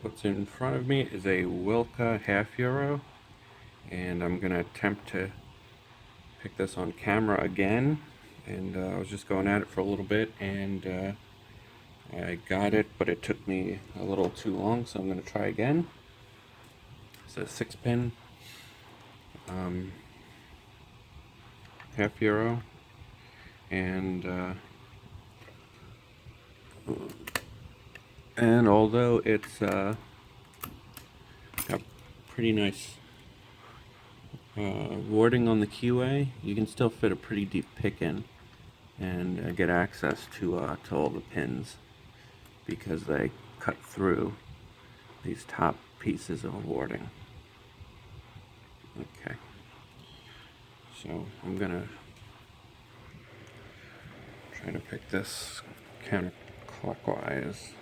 what's in front of me is a Wilka half-euro, and I'm going to attempt to pick this on camera again. And I was just going at it for a little bit, and I got it, but it took me a little too long, so I'm going to try again. It's a 6-pin half-euro, and although it's got pretty nice warding on the keyway, you can still fit a pretty deep pick in and get access to all the pins because they cut through these top pieces of warding. Okay, so I'm gonna try to pick this counterclockwise.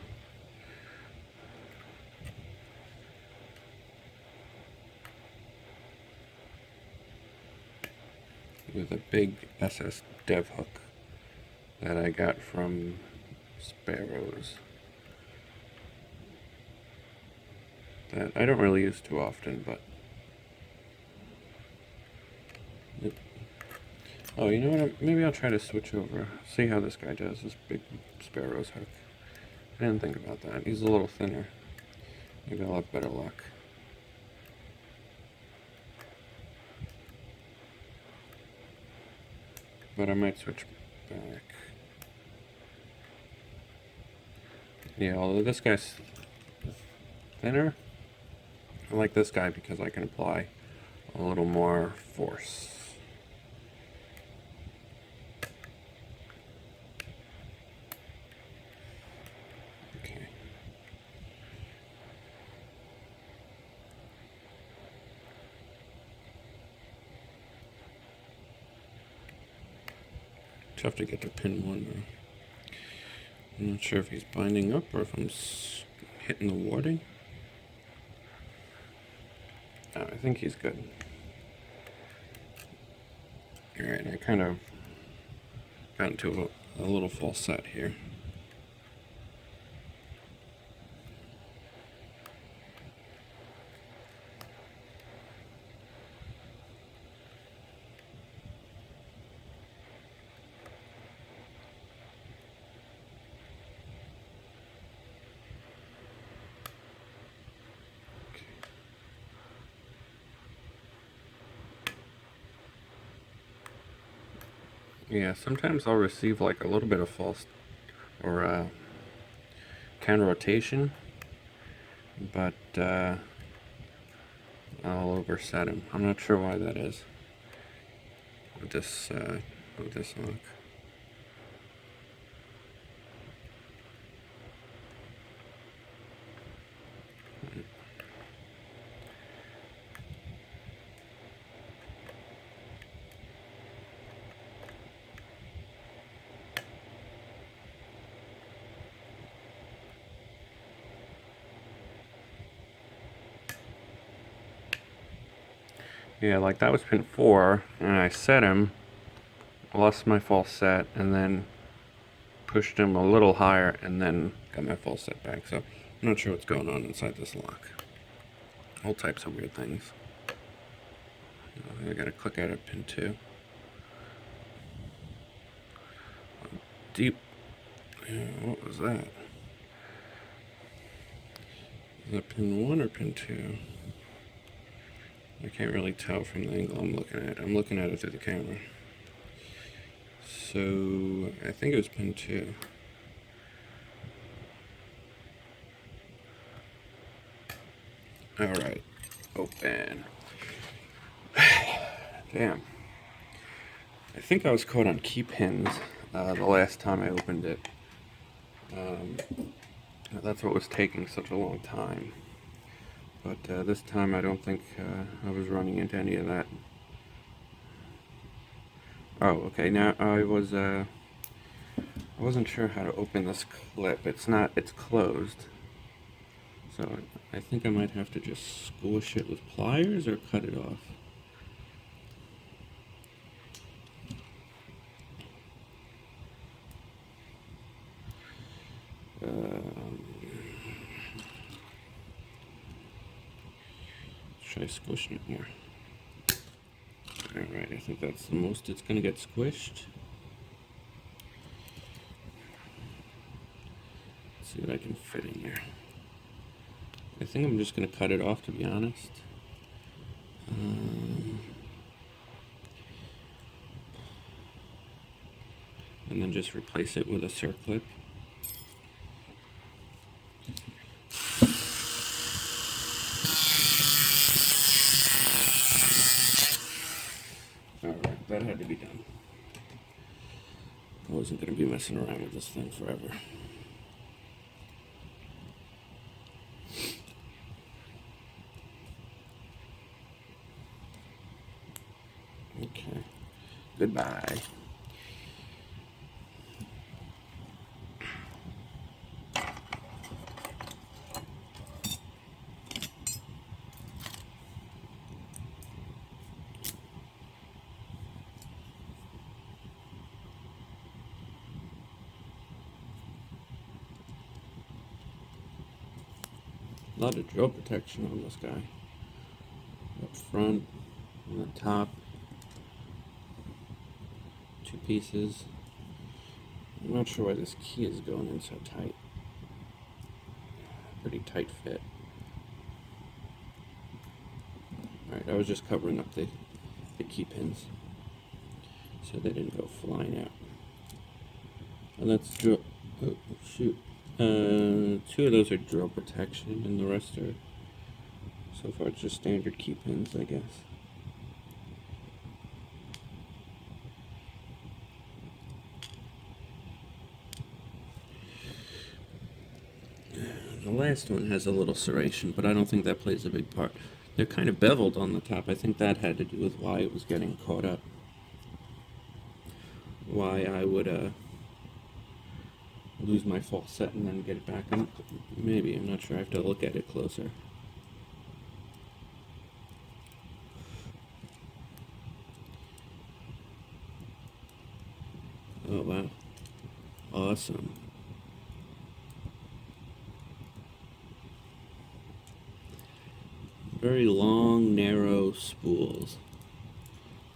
With a big SS dev hook that I got from Sparrows that I don't really use too often, but oh, you know what? Maybe I'll try to switch over. See how this guy does, this big Sparrows hook. I didn't think about that. He's a little thinner. Maybe I'll have better luck. But I might switch back. Yeah, although this guy's thinner, I like this guy because I can apply a little more force. Okay. Tough to get to pin 1 though. I'm not sure if he's binding up or if I'm hitting the warding. Oh, I think he's good. Alright, I kind of got into a little false set here. Yeah, sometimes I'll receive like a little bit of false or counter rotation, but I'll overset him. I'm not sure why that is with this lock. Yeah, like that was pin 4, and I set him, lost my false set, and then pushed him a little higher, and then got my false set back. So I'm not sure what's going on inside this lock. All types of weird things. I gotta click out at pin 2. Deep. Yeah, what was that? Is that pin 1 or pin 2? I can't really tell from the angle I'm looking at. I'm looking at it through the camera. So I think it was pin 2. Alright, open. Damn. I think I was caught on key pins the last time I opened it. That's what was taking such a long time. But this time I don't think I was running into any of that. Oh, okay. Now I wasn't sure how to open this clip. It's closed. So I think I might have to just squish it with pliers or cut it off. try squishing it more. Alright, I think that's the most it's going to get squished. Let's see what I can fit in here. I think I'm just going to cut it off, to be honest. And then just replace it with a circlip. Alright, that had to be done. I wasn't going to be messing around with this thing forever. Okay, goodbye. A lot of drill protection on this guy. Up front, on the top, 2 pieces. I'm not sure why this key is going in so tight. Pretty tight fit. Alright, I was just covering up the key pins so they didn't go flying out. And that's drill. Oh, shoot. 2 of those are drill protection, and the rest are, so far it's just standard key pins, I guess. The last one has a little serration, but I don't think that plays a big part. They're kind of beveled on the top. I think that had to do with why it was getting caught up. Why I would lose my false set and then get it back. Maybe, I'm not sure. I have to look at it closer. Oh wow, awesome. Very long, narrow spools.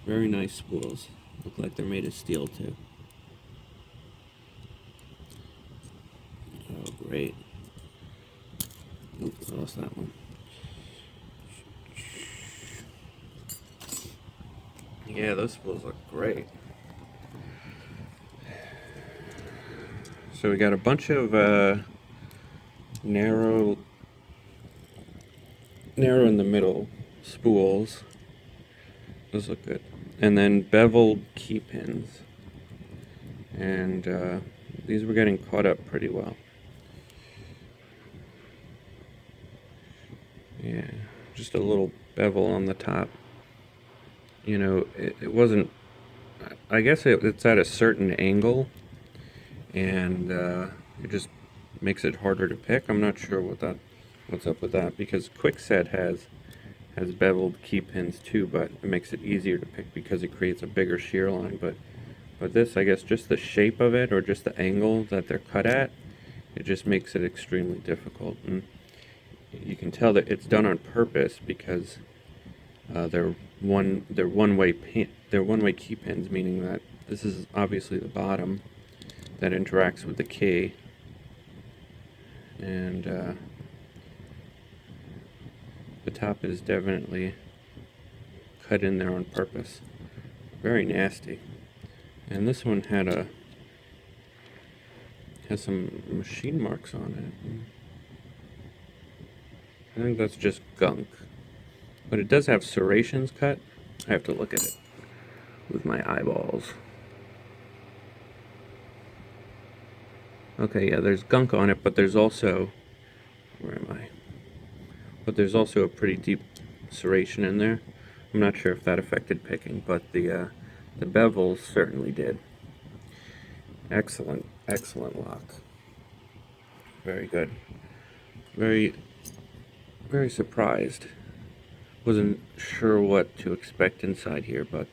Very nice spools. Look like they're made of steel too. Oh, great. Oops, I lost that one. Yeah, those spools look great. So we got a bunch of narrow in the middle spools. Those look good. And then beveled key pins. And these were getting caught up pretty well. Yeah, just a little bevel on the top. You know, it wasn't, I guess it's at a certain angle, and it just makes it harder to pick. I'm not sure what's up with that, because Kwikset has beveled key pins too, but it makes it easier to pick because it creates a bigger shear line. But this, I guess, just the shape of it, or just the angle that they're cut at, it just makes it extremely difficult. And you can tell that it's done on purpose, because they're one-way key pins, meaning that this is obviously the bottom that interacts with the key, and the top is definitely cut in there on purpose. Very nasty. And this one has some machine marks on it. I think that's just gunk. But it does have serrations cut. I have to look at it with my eyeballs. Okay, yeah, there's gunk on it, but there's also, where am I? But there's also a pretty deep serration in there. I'm not sure if that affected picking, but the bevels certainly did. Excellent, excellent lock. Very good. Very, very surprised. Wasn't sure what to expect inside here, but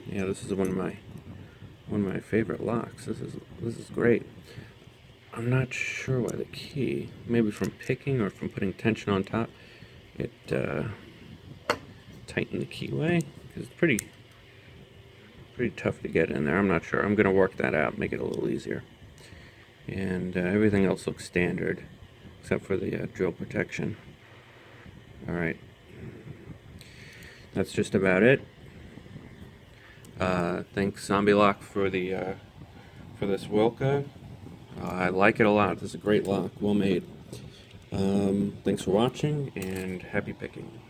yeah, this is one of my favorite locks. This is great. I'm not sure why the key, maybe from picking or from putting tension on top, it tighten the keyway, because it's pretty tough to get in there. I'm not sure. I'm going to work that out, make it a little easier. And everything else looks standard, except for the drill protection. Alright, that's just about it. Thanks Zombie Lock for the for this Wilka. I like it a lot. This is a great lock, well made. Thanks for watching, and happy picking.